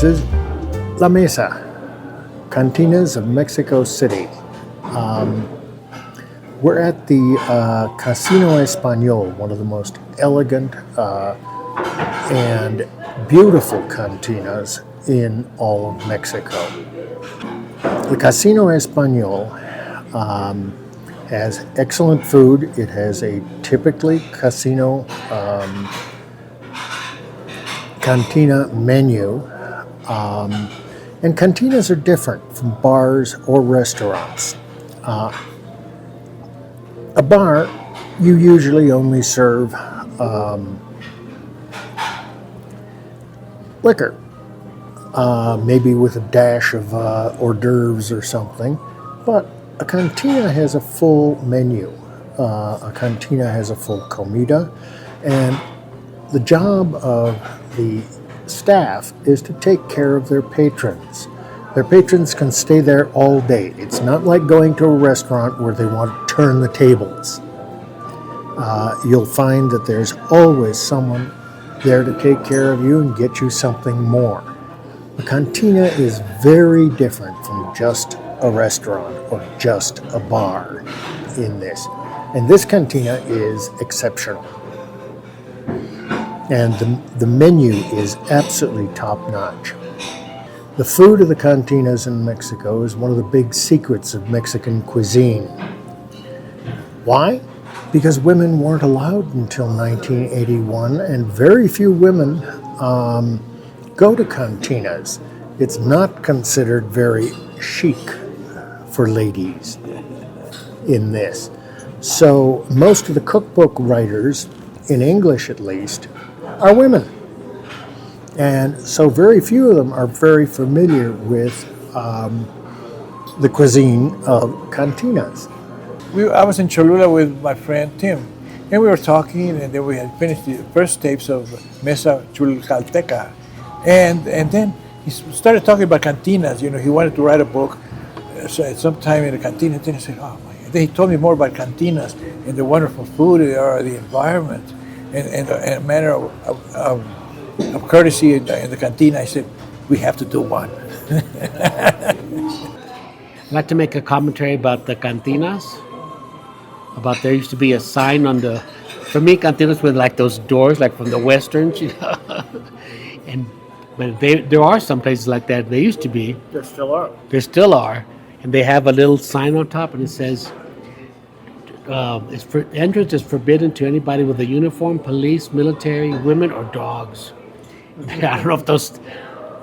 is La Mesa, Cantinas of Mexico City. We're at the Casino Español, one of the most elegant and beautiful cantinas in all of Mexico. The Casino Español has excellent food. It has a typically casino cantina menu. And cantinas are different from bars or restaurants. A bar, you usually only serve liquor, maybe with a dash of hors d'oeuvres or something, but a cantina has a full menu. A cantina has a full comida, and the job of the staff is to take care of their patrons. Their patrons can stay there all day. It's not like going to a restaurant where they want to turn the tables. You'll find that there's always someone there to take care of you and get you something more. A cantina is very different from just a restaurant or just a bar in this. And this cantina is exceptional. And the menu is absolutely top-notch. The food of the cantinas in Mexico is one of the big secrets of Mexican cuisine. Why? Because women weren't allowed until 1981, and very few women go to cantinas. It's not considered very chic for ladies in this. So most of the cookbook writers, in English at least, are women. And so very few of them are very familiar with the cuisine of cantinas. I was in Cholula with my friend Tim, and we were talking, and then we had finished the first tapes of Mesa Chulcalteca. And then he started talking about cantinas. You know, he wanted to write a book sometime in a cantina. Then he said, oh my God. Then he told me more about cantinas and the wonderful food they are, the environment, and a manner of courtesy in the cantina. I said, we have to do one. I'd like to make a commentary about the cantinas. About there used to be a sign on the, for me, cantinas were like those doors, like from the westerns, you know. But there are some places like that. There used to be. There still are. There still are, and they have a little sign on top, and it says, entrance is forbidden to anybody with a uniform, police, military, women, or dogs. I don't know if those,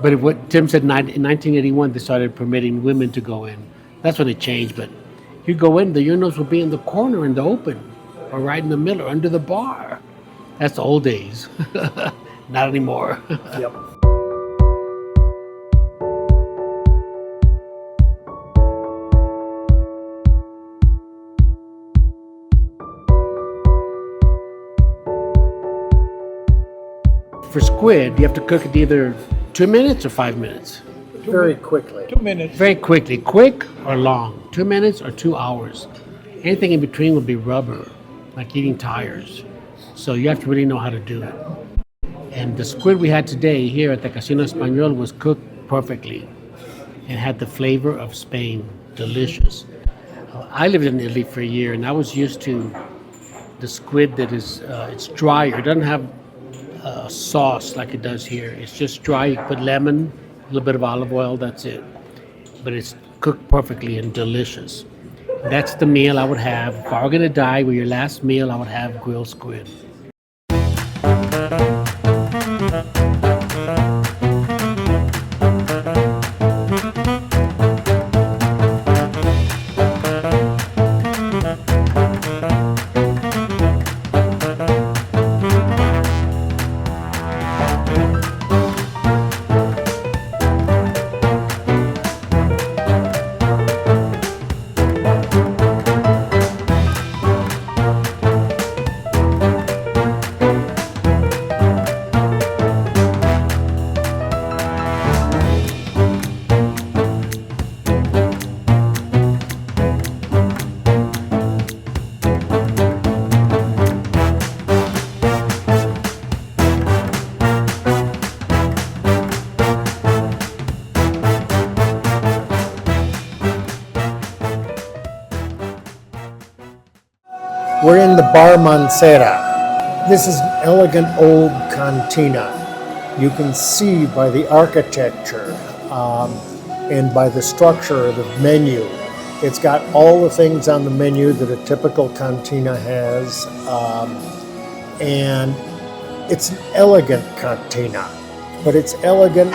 but what Tim said in 1981, they started permitting women to go in. That's when it changed, but you go in, the urinals will be in the corner in the open, or right in the middle, or under the bar. That's the old days. Not anymore. Yep. For squid, you have to cook it either 2 minutes or 5 minutes. Very quickly. 2 minutes. Very quickly, quick or long, 2 minutes or 2 hours. Anything in between would be rubber, like eating tires. So you have to really know how to do it. And the squid we had today here at the Casino Español was cooked perfectly and had the flavor of Spain, delicious. I lived in Italy for a year, and I was used to the squid that is, it's drier. It doesn't have sauce like it does here. It's just dry. You put lemon, a little bit of olive oil, that's it. But it's cooked perfectly and delicious. That's the meal I would have. If I were going to die with your last meal, I would have grilled squid. We're in the Bar Mancera. This is an elegant old cantina. You can see by the architecture and by the structure of the menu. It's got all the things on the menu that a typical cantina has, and it's an elegant cantina, but it's elegant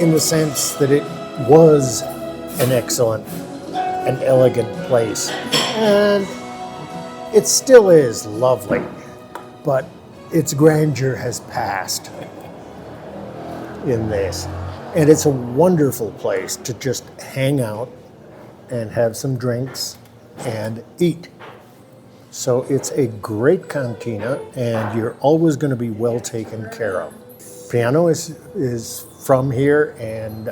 in the sense that it was an excellent and elegant place. And it still is lovely, but its grandeur has passed in this. And it's a wonderful place to just hang out and have some drinks and eat. So it's a great cantina, and you're always going to be well taken care of. Piano is from here, and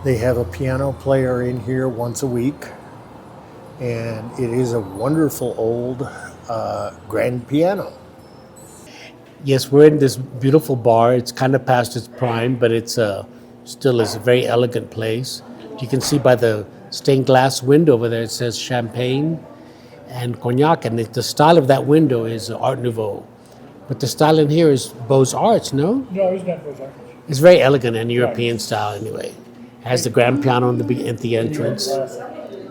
they have a piano player in here once a week. And it is a wonderful old grand piano. Yes, we're in this beautiful bar. It's kind of past its prime, but it's still is a very elegant place. You can see by the stained glass window over there, it says champagne and cognac, and the style of that window is Art Nouveau. But the style in here is Beaux-Arts, no? No, it's not Beaux-Arts. It's very elegant and European style anyway. It has the grand piano at the entrance.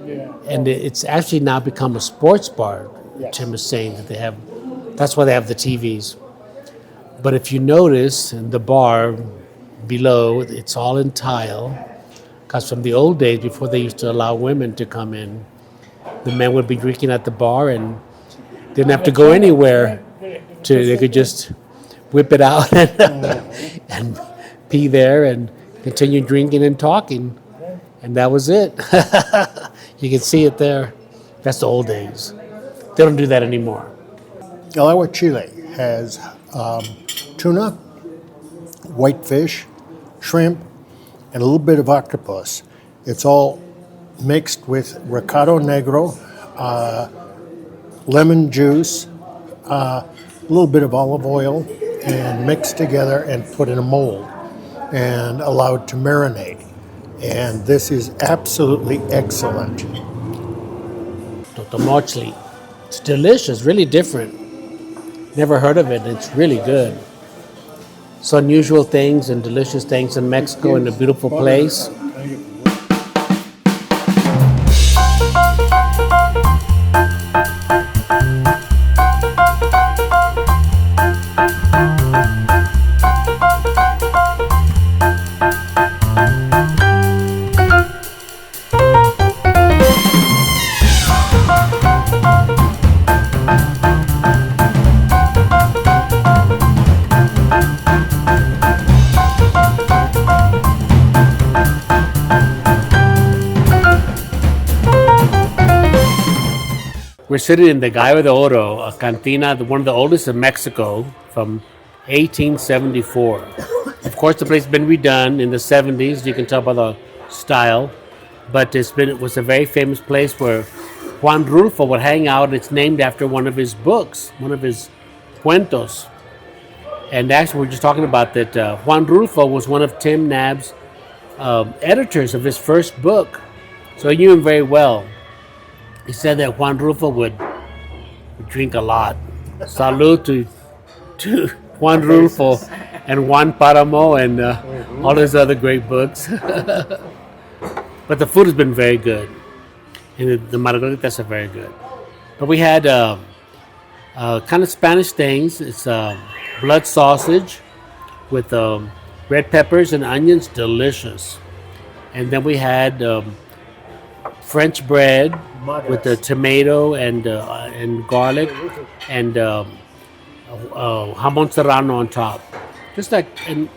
Yeah. And it's actually now become a sports bar. Yes. Tim is saying that that's why they have the TVs. But if you notice in the bar below, it's all in tile. Because from the old days, before they used to allow women to come in, the men would be drinking at the bar and didn't have to go anywhere. They could just whip it out and pee there and continue drinking and talking. And that was it. You can see it there. That's the old days. They don't do that anymore. El Agua Chile has tuna, whitefish, shrimp, and a little bit of octopus. It's all mixed with recado negro, lemon juice, a little bit of olive oil, and mixed together and put in a mold and allowed to marinate. And this is absolutely excellent. Totomochli. It's delicious, really different. Never heard of it. It's really good. So unusual things and delicious things in Mexico, in a beautiful place. We're sitting in the Gallo de Oro, a cantina, one of the oldest in Mexico, from 1874. Of course, the place has been redone in the 70s. You can tell by the style, but it was a very famous place where Juan Rulfo would hang out. It's named after one of his books, one of his cuentos. And actually, we're just talking about that. Juan Rulfo was one of Tim Nab's editors of his first book, so he knew him very well. He said that Juan Rulfo would drink a lot. Salud to Juan Rulfo and Juan Paramo and all his other great books. But the food has been very good. And the margaritas are very good. But we had kind of Spanish things. It's blood sausage with red peppers and onions, delicious. And then we had French bread with the tomato and garlic and jamon serrano on top. And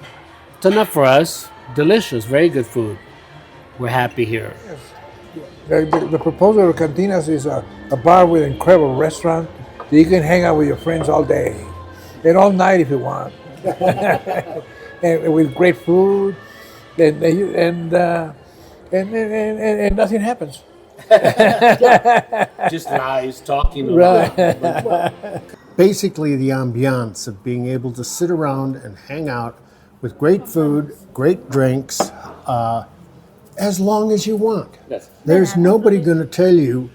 it's enough for us. Delicious, very good food. We're happy here. The proposal of Cantinas is a bar with an incredible restaurant that you can hang out with your friends all day and all night if you want, and with great food, and nothing happens. Just lies, talking. Right. Basically, the ambiance of being able to sit around and hang out with great food, great drinks, as long as you want. Yes. There's nobody going to tell you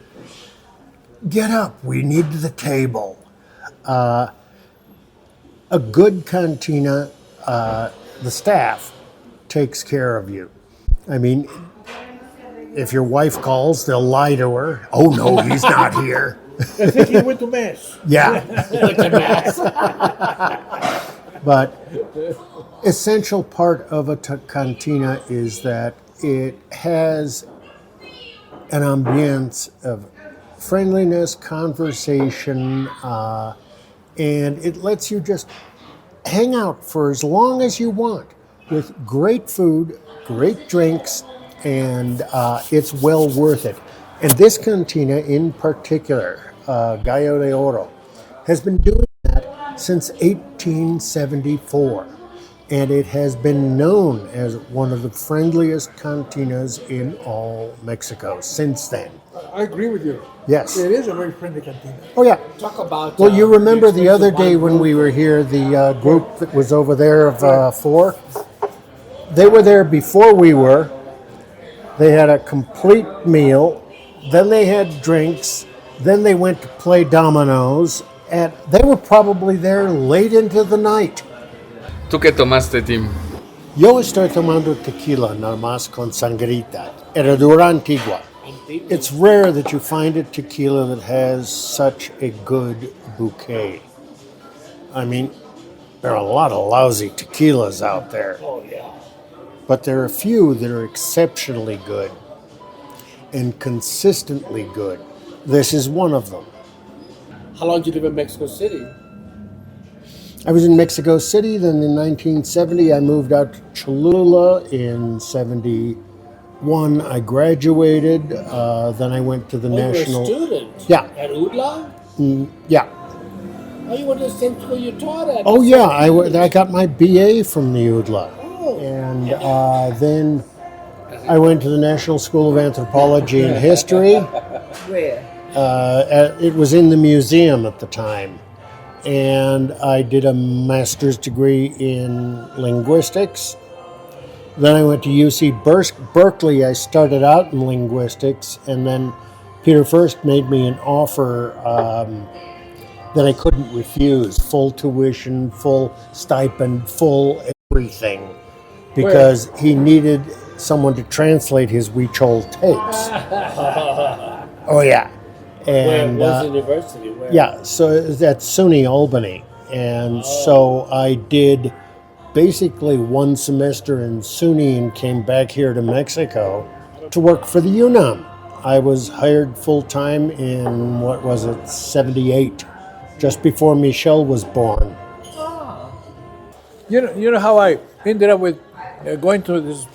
get up, we need the table. A good cantina, the staff takes care of you. I mean, if your wife calls, they'll lie to her. Oh no, he's not here. I think he went to mass. Yeah, Went to mass. but essential part of a cantina is that it has an ambience of friendliness, conversation, and it lets you just hang out for as long as you want with great food, great drinks, and it's well worth it. And this cantina in particular, Gallo de Oro, has been doing that since 1874. And it has been known as one of the friendliest cantinas in all Mexico since then. I agree with you. Yes. It is a very friendly cantina. Oh, yeah. Talk about. Well, you remember the other day experience of when one we group. were here, the group that was over there of four? They were there before we were. They had a complete meal. Then they had drinks. Then they went to play dominoes. And they were probably there late into the night. ¿Tú qué tomaste, Tim? Yo estoy tomando tequila nada más con sangrita. Herradura Antigua. It's rare that you find a tequila that has such a good bouquet. I mean, there are a lot of lousy tequilas out there. Oh yeah. But there are a few that are exceptionally good and consistently good. This is one of them. How long did you live in Mexico City? I was in Mexico City, then in 1970 I moved out to Cholula. In 71 I graduated, then I went to the Oh, national... you were a student. Yeah. At UDLA? Yeah. Oh, you went to the same school you taught at. Oh yeah, I got my BA from the UDLA. Oh. And then I went to the National School of Anthropology and History. Where? It was in the museum at the time. And I did a master's degree in linguistics. Then I went to UC Berkeley. I started out in linguistics, and then Peter First made me an offer that I couldn't refuse. Full tuition, full stipend, full everything. Because he needed someone to translate his Huichol tapes. Oh, yeah. And Where was the university? Where? yeah, so it was at SUNY Albany. And so I did basically one semester in SUNY and came back here to Mexico to work for the UNAM. I was hired full-time in, 78, just before Michelle was born. You know how I ended up with going to this.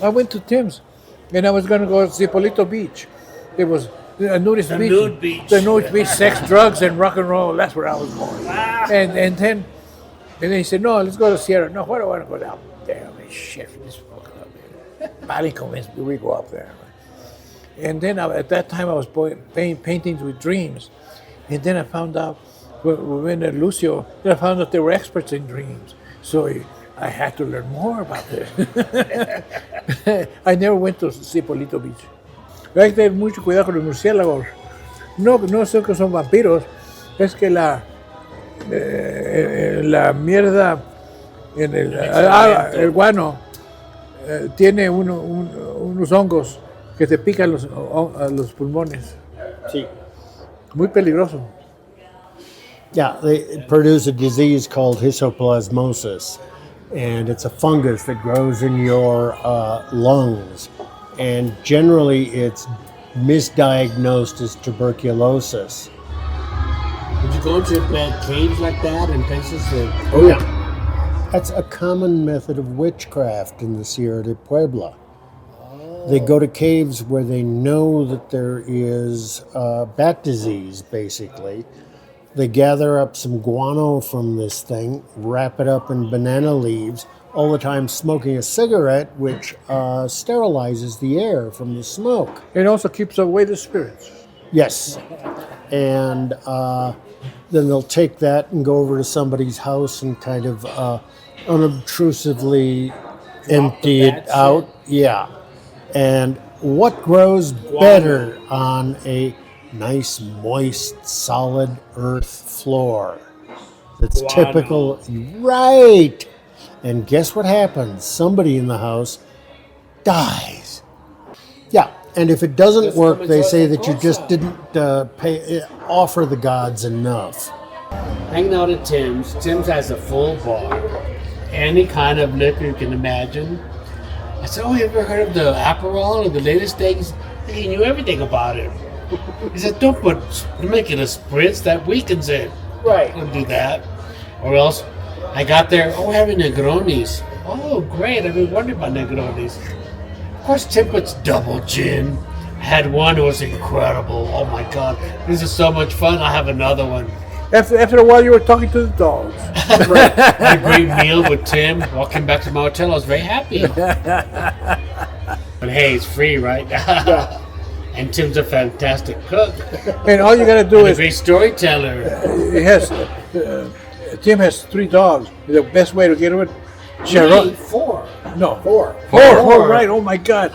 I went to Tim's, and I was going to go to Zipolito Beach. It was a nudist beach. nude beach. The nude beach, sex, drugs, and rock and roll. That's where I was going. And then he said, "No, let's go to Sierra." No, why do I want to go down there? I mean, shit, this fucking up there. Finally convinced me we go up there. And then at that time I was painting paintings with dreams, and then I found out we went to Lucio. Then I found out they were experts in dreams. So I had to learn more about this. I never went to Zipolito Beach. Hay que tener mucho cuidado con los murciélagos. No sé que son vampiros, es que la mierda en el guano tiene unos hongos que te pican los pulmones. Sí. Muy peligroso. Yeah, they produce a disease called histoplasmosis, and it's a fungus that grows in your lungs, and generally it's misdiagnosed as tuberculosis. Did you go to caves like that and places that? Oh yeah, that's a common method of witchcraft in the Sierra de Puebla. They go to caves where they know that there is bat disease, basically. They gather up some guano from this thing, wrap it up in banana leaves, all the time smoking a cigarette, which sterilizes the air from the smoke. It also keeps away the spirits. Yes. And then they'll take that and go over to somebody's house and kind of unobtrusively empty it out. Yeah. And what grows better on a nice, moist, solid earth floor. That's Guano. typical. Right. And guess what happens? Somebody in the house dies. Yeah. And if it doesn't Just work, come they enjoy say the that you just cosa. didn't offer the gods enough. Hanging out at Tim's. Tim's has a full bar. Any kind of liquor you can imagine. I said, oh, you ever heard of the Aperol or the latest things? He knew everything about it. He said, don't make it a spritz, that weakens it. Right. Don't do that. Or else, I got there, oh, we're having Negronis. Oh, great, I've been wondering about Negronis. Of course, Tim puts double gin. I had one, it was incredible. Oh my God, this is so much fun. I'll have another one. After a while, you were talking to the dogs. Right. Had a great meal with Tim. Walking back to my hotel, I was very happy. But hey, it's free, right? And Tim's a fantastic cook. And all you got to do And a is, great storyteller. Tim has 3 dogs. The best way to get rid of Three, four. No. Four. Four, right. Oh, my God.